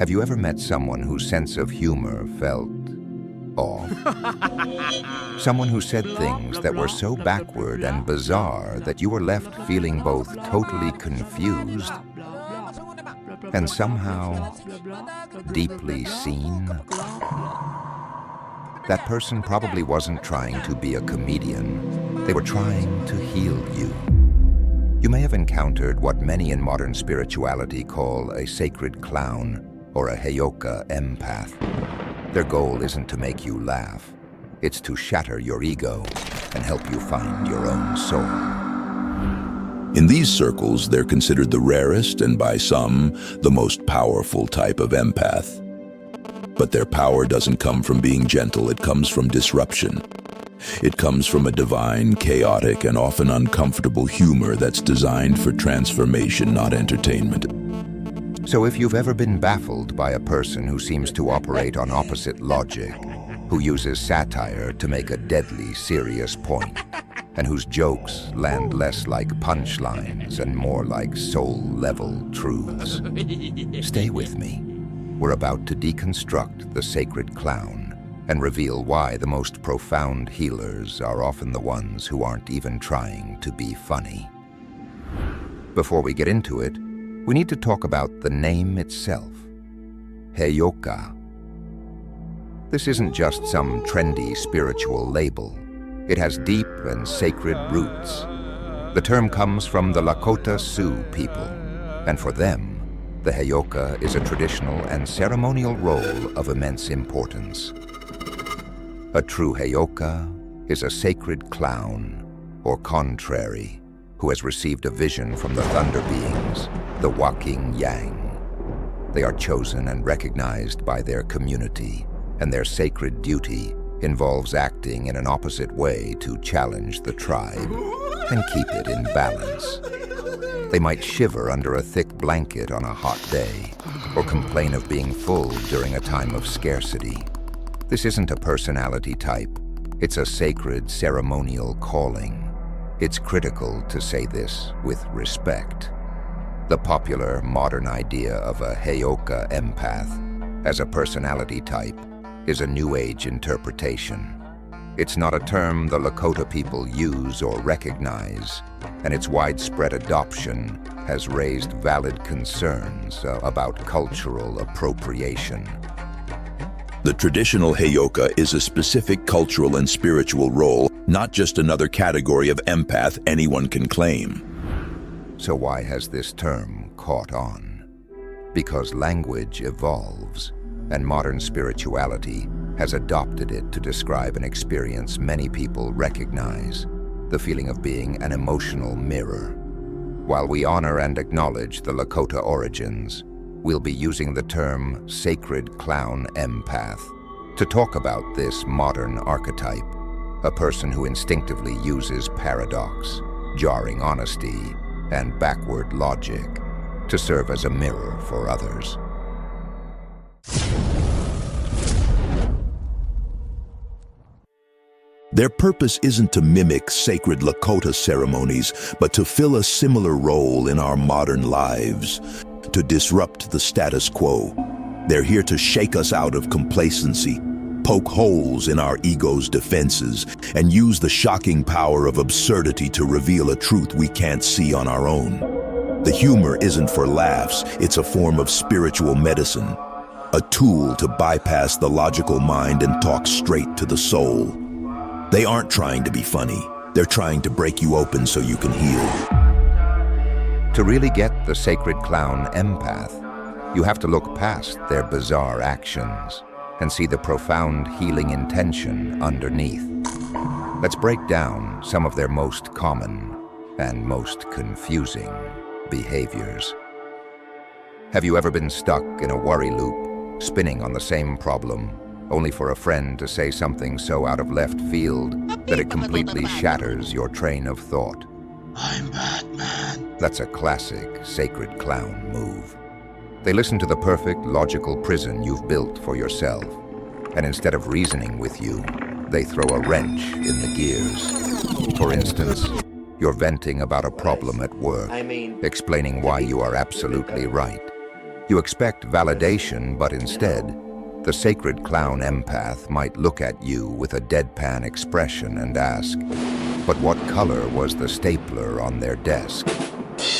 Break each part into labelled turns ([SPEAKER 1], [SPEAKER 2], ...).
[SPEAKER 1] Have you ever met someone whose sense of humor felt off? Someone who said things that were so backward and bizarre that you were left feeling both totally confused and somehow deeply seen? That person probably wasn't trying to be a comedian. They were trying to heal you. You may have encountered what many in modern spirituality call a sacred clown or a Heyoka Empath. Their goal isn't to make you laugh. It's to shatter your ego and help you find your own soul.
[SPEAKER 2] In these circles, they're considered the rarest and by some, the most powerful type of empath. But their power doesn't come from being gentle, it comes from disruption. It comes from a divine, chaotic, and often uncomfortable humor that's designed for transformation, not entertainment.
[SPEAKER 1] So if you've ever been baffled by a person who seems to operate on opposite logic, who uses satire to make a deadly serious point, and whose jokes land less like punchlines and more like soul-level truths, stay with me. We're about to deconstruct the sacred clown and reveal why the most profound healers are often the ones who aren't even trying to be funny. Before we get into it, we need to talk about the name itself, Heyoka. This isn't just some trendy spiritual label. It has deep and sacred roots. The term comes from the Lakota Sioux people, and for them, the Heyoka is a traditional and ceremonial role of immense importance. A true Heyoka is a sacred clown, or contrary, who has received a vision from the thunder beings, the Walking Yang. They are chosen and recognized by their community, and their sacred duty involves acting in an opposite way to challenge the tribe and keep it in balance. They might shiver under a thick blanket on a hot day, or complain of being full during a time of scarcity. This isn't a personality type, it's a sacred ceremonial calling. It's critical to say this with respect. The popular modern idea of a Heyoka Empath as a personality type is a New Age interpretation. It's not a term the Lakota people use or recognize, and its widespread adoption has raised valid concerns about cultural appropriation.
[SPEAKER 2] The traditional Heyoka is a specific cultural and spiritual role, not just another category of empath anyone can claim.
[SPEAKER 1] So why has this term caught on? Because language evolves, and modern spirituality has adopted it to describe an experience many people recognize, the feeling of being an emotional mirror. While we honor and acknowledge the Lakota origins, we'll be using the term Sacred Clown Empath to talk about this modern archetype, a person who instinctively uses paradox, jarring honesty, and backward logic to serve as a mirror for others.
[SPEAKER 2] Their purpose isn't to mimic sacred Lakota ceremonies, but to fill a similar role in our modern lives, to disrupt the status quo. They're here to shake us out of complacency, poke holes in our ego's defenses, and use the shocking power of absurdity to reveal a truth we can't see on our own. The humor isn't for laughs, it's a form of spiritual medicine, a tool to bypass the logical mind and talk straight to the soul. They aren't trying to be funny, they're trying to break you open so you can heal.
[SPEAKER 1] To really get the Sacred Clown Empath, you have to look past their bizarre actions and see the profound healing intention underneath. Let's break down some of their most common and most confusing behaviors. Have you ever been stuck in a worry loop, spinning on the same problem, only for a friend to say something so out of left field that it completely shatters your train of thought?
[SPEAKER 3] I'm Batman.
[SPEAKER 1] That's a classic Sacred Clown move. They listen to the perfect logical prison you've built for yourself, and instead of reasoning with you, they throw a wrench in the gears. For instance, you're venting about a problem at work, explaining why you are absolutely right. You expect validation, but instead, the Sacred Clown Empath might look at you with a deadpan expression and ask, "But what color was the stapler on their desk?"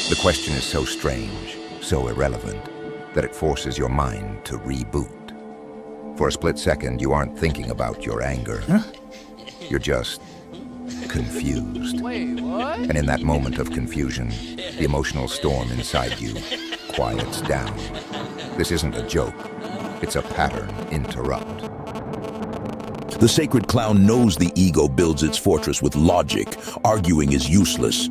[SPEAKER 1] The question is so strange, so irrelevant, that it forces your mind to reboot. For a split second, you aren't thinking about your anger. You're just confused.
[SPEAKER 4] Wait, what?
[SPEAKER 1] And in that moment of confusion, the emotional storm inside you quiets down. This isn't a joke. It's a pattern interrupt.
[SPEAKER 2] The Sacred Clown knows the ego builds its fortress with logic. Arguing is useless.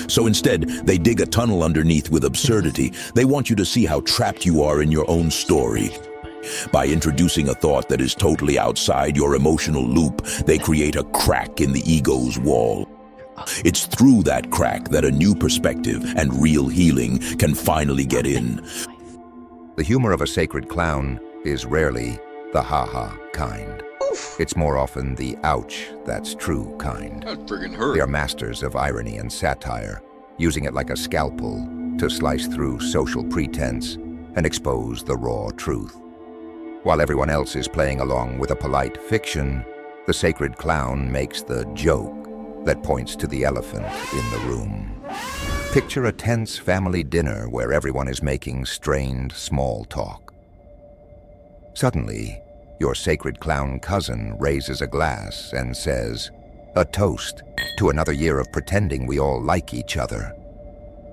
[SPEAKER 2] So instead, they dig a tunnel underneath with absurdity. They want you to see how trapped you are in your own story. By introducing a thought that is totally outside your emotional loop, they create a crack in the ego's wall. It's through that crack that a new perspective and real healing can finally get in.
[SPEAKER 1] The humor of a sacred clown is rarely the ha-ha kind. It's more often the ouch, that's true kind.
[SPEAKER 3] That friggin' hurt.
[SPEAKER 1] They are masters of irony and satire, using it like a scalpel to slice through social pretense and expose the raw truth. While everyone else is playing along with a polite fiction, the sacred clown makes the joke that points to the elephant in the room. Picture a tense family dinner where everyone is making strained small talk. Suddenly, your sacred clown cousin raises a glass and says, "A toast to another year of pretending we all like each other."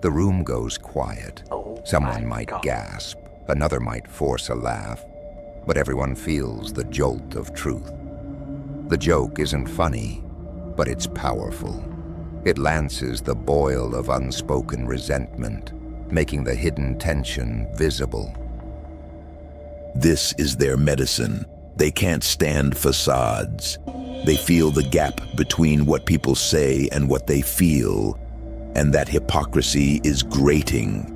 [SPEAKER 1] The room goes quiet. Someone might gasp, another might force a laugh, but everyone feels the jolt of truth. The joke isn't funny, but it's powerful. It lances the boil of unspoken resentment, making the hidden tension visible.
[SPEAKER 2] This is their medicine. They can't stand facades. They feel the gap between what people say and what they feel, and that hypocrisy is grating.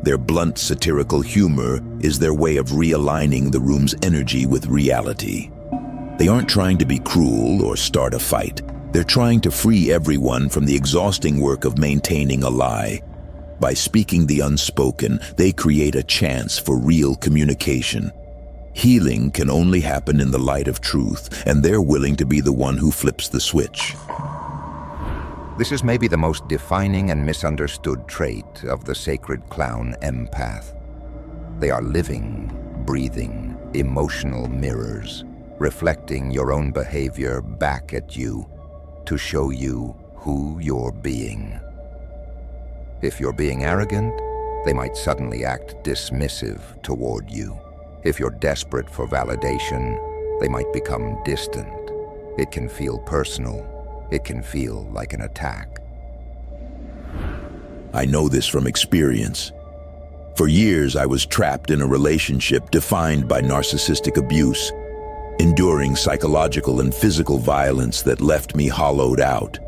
[SPEAKER 2] Their blunt satirical humor is their way of realigning the room's energy with reality. They aren't trying to be cruel or start a fight. They're trying to free everyone from the exhausting work of maintaining a lie. By speaking the unspoken, they create a chance for real communication. Healing can only happen in the light of truth, and they're willing to be the one who flips the switch.
[SPEAKER 1] This is maybe the most defining and misunderstood trait of the Sacred Clown Empath. They are living, breathing, emotional mirrors, reflecting your own behavior back at you to show you who you're being. If you're being arrogant, they might suddenly act dismissive toward you. If you're desperate for validation, they might become distant. It can feel personal. It can feel like an attack.
[SPEAKER 2] I know this from experience. For years, I was trapped in a relationship defined by narcissistic abuse, enduring psychological and physical violence that left me hollowed out.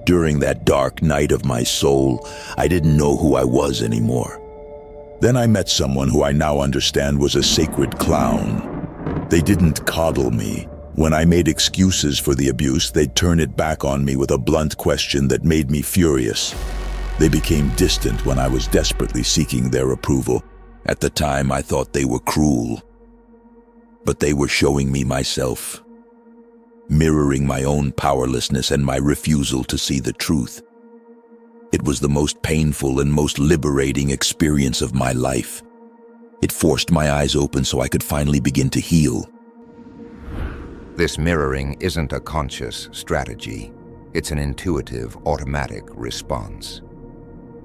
[SPEAKER 2] During that dark night of my soul, I didn't know who I was anymore. Then I met someone who I now understand was a sacred clown. They didn't coddle me. When I made excuses for the abuse, they'd turn it back on me with a blunt question that made me furious. They became distant when I was desperately seeking their approval. At the time, I thought they were cruel. But they were showing me myself, mirroring my own powerlessness and my refusal to see the truth. It was the most painful and most liberating experience of my life. It forced my eyes open so I could finally begin to heal.
[SPEAKER 1] This mirroring isn't a conscious strategy. It's an intuitive, automatic response.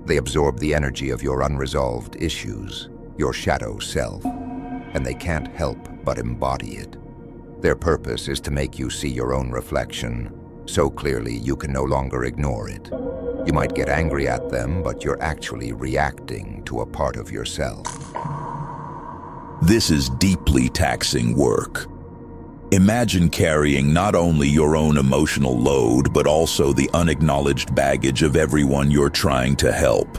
[SPEAKER 1] They absorb the energy of your unresolved issues, your shadow self, and they can't help but embody it. Their purpose is to make you see your own reflection so clearly you can no longer ignore it. You might get angry at them, but you're actually reacting to a part of yourself.
[SPEAKER 2] This is deeply taxing work. Imagine carrying not only your own emotional load, but also the unacknowledged baggage of everyone you're trying to help.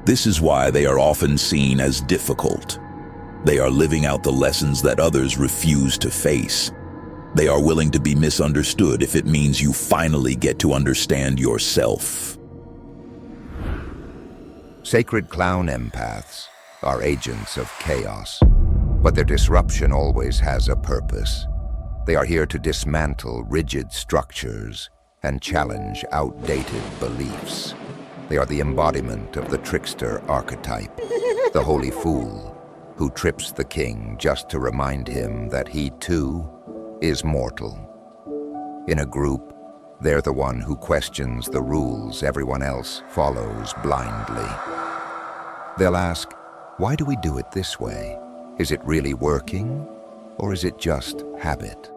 [SPEAKER 2] This is why they are often seen as difficult. They are living out the lessons that others refuse to face. They are willing to be misunderstood if it means you finally get to understand yourself.
[SPEAKER 1] Sacred Clown Empaths are agents of chaos, but their disruption always has a purpose. They are here to dismantle rigid structures and challenge outdated beliefs. They are the embodiment of the trickster archetype, the holy fool who trips the king just to remind him that he too is mortal. In a group, they're the one who questions the rules everyone else follows blindly. They'll ask, why do we do it this way? Is it really working, or is it just habit?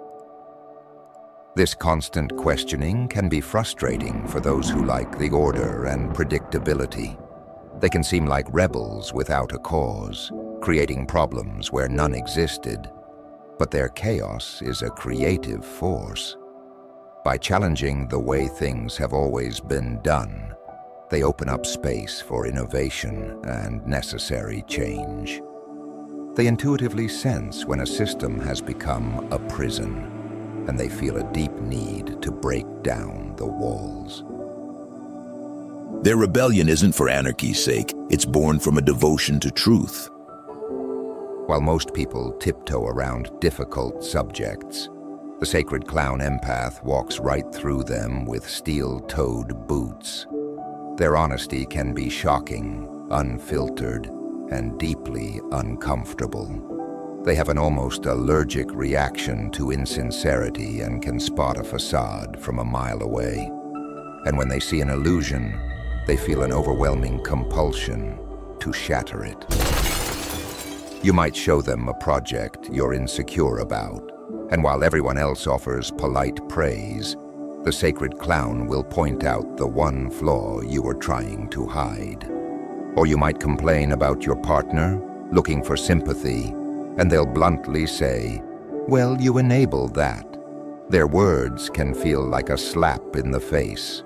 [SPEAKER 1] This constant questioning can be frustrating for those who like the order and predictability. They can seem like rebels without a cause, creating problems where none existed. But their chaos is a creative force. By challenging the way things have always been done, they open up space for innovation and necessary change. They intuitively sense when a system has become a prison, and they feel a deep need to break down the walls.
[SPEAKER 2] Their rebellion isn't for anarchy's sake, it's born from a devotion to truth.
[SPEAKER 1] While most people tiptoe around difficult subjects, the Sacred Clown Empath walks right through them with steel-toed boots. Their honesty can be shocking, unfiltered, and deeply uncomfortable. They have an almost allergic reaction to insincerity and can spot a facade from a mile away. And when they see an illusion, they feel an overwhelming compulsion to shatter it. You might show them a project you're insecure about, and while everyone else offers polite praise, the Sacred Clown will point out the one flaw you are trying to hide. Or you might complain about your partner, looking for sympathy, and they'll bluntly say, well, you enabled that. Their words can feel like a slap in the face.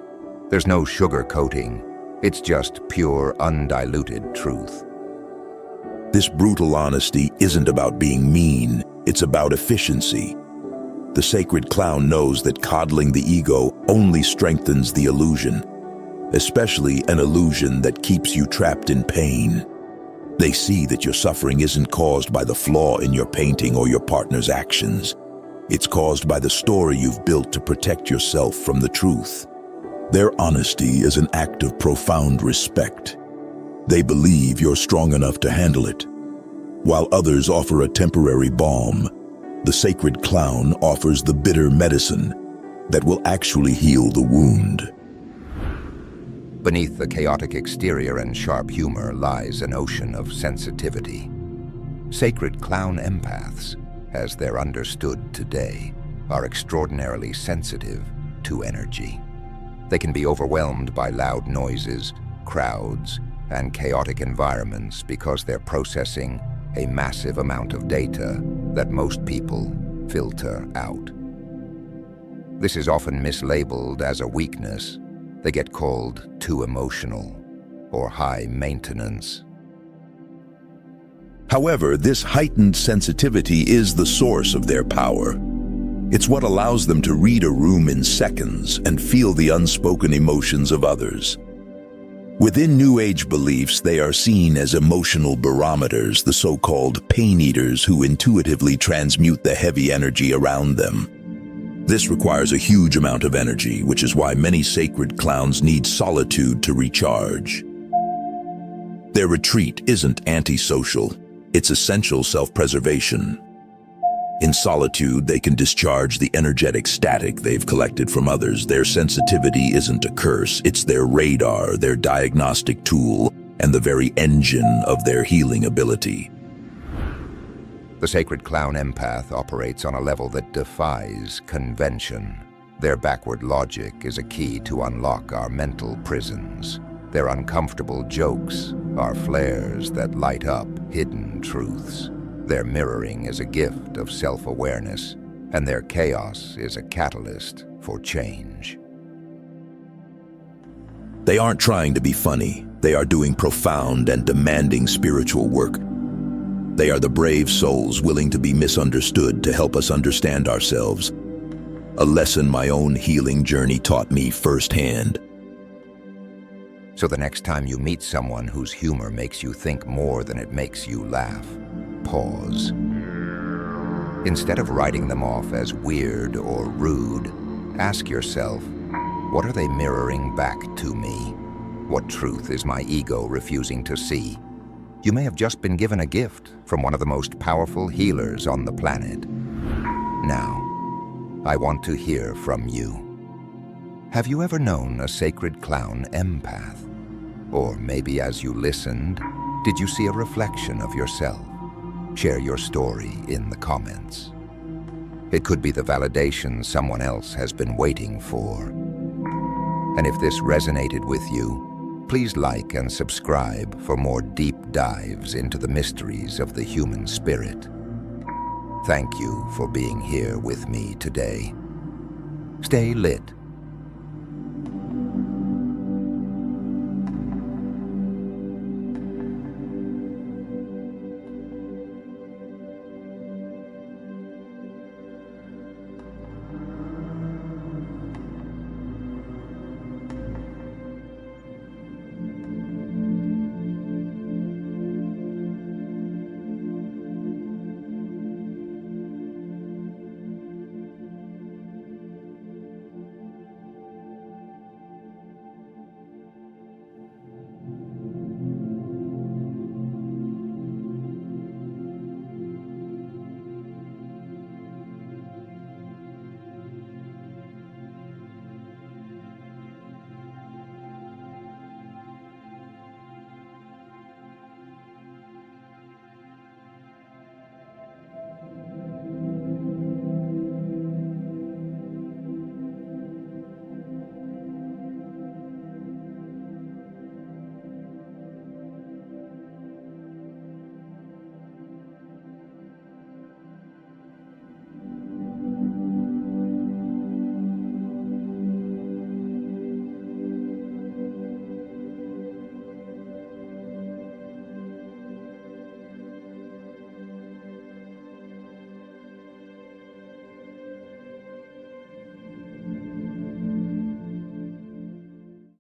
[SPEAKER 1] There's no sugarcoating. It's just pure, undiluted truth.
[SPEAKER 2] This brutal honesty isn't about being mean, it's about efficiency. The Sacred Clown knows that coddling the ego only strengthens the illusion, especially an illusion that keeps you trapped in pain. They see that your suffering isn't caused by the flaw in your painting or your partner's actions. It's caused by the story you've built to protect yourself from the truth. Their honesty is an act of profound respect. They believe you're strong enough to handle it. While others offer a temporary balm, the Sacred Clown offers the bitter medicine that will actually heal the wound.
[SPEAKER 1] Beneath the chaotic exterior and sharp humor lies an ocean of sensitivity. Sacred Clown Empaths, as they're understood today, are extraordinarily sensitive to energy. They can be overwhelmed by loud noises, crowds, and chaotic environments because they're processing a massive amount of data that most people filter out. This is often mislabeled as a weakness. They get called too emotional or high maintenance.
[SPEAKER 2] However, this heightened sensitivity is the source of their power. It's what allows them to read a room in seconds and feel the unspoken emotions of others. Within New Age beliefs, they are seen as emotional barometers, the so-called pain eaters who intuitively transmute the heavy energy around them. This requires a huge amount of energy, which is why many sacred clowns need solitude to recharge. Their retreat isn't antisocial, it's essential self-preservation. In solitude, they can discharge the energetic static they've collected from others. Their sensitivity isn't a curse, it's their radar, their diagnostic tool, and the very engine of their healing ability.
[SPEAKER 1] The Sacred Clown Empath operates on a level that defies convention. Their backward logic is a key to unlock our mental prisons. Their uncomfortable jokes are flares that light up hidden truths. Their mirroring is a gift of self-awareness, and their chaos is a catalyst for change.
[SPEAKER 2] They aren't trying to be funny. They are doing profound and demanding spiritual work. They are the brave souls willing to be misunderstood to help us understand ourselves. A lesson my own healing journey taught me firsthand.
[SPEAKER 1] So the next time you meet someone whose humor makes you think more than it makes you laugh, pause. Instead of writing them off as weird or rude, ask yourself, what are they mirroring back to me? What truth is my ego refusing to see? You may have just been given a gift from one of the most powerful healers on the planet. Now, I want to hear from you. Have you ever known a Sacred Clown Empath? Or maybe as you listened, did you see a reflection of yourself? Share your story in the comments. It could be the validation someone else has been waiting for. And if this resonated with you, please like and subscribe for more deep dives into the mysteries of the human spirit. Thank you for being here with me today. Stay lit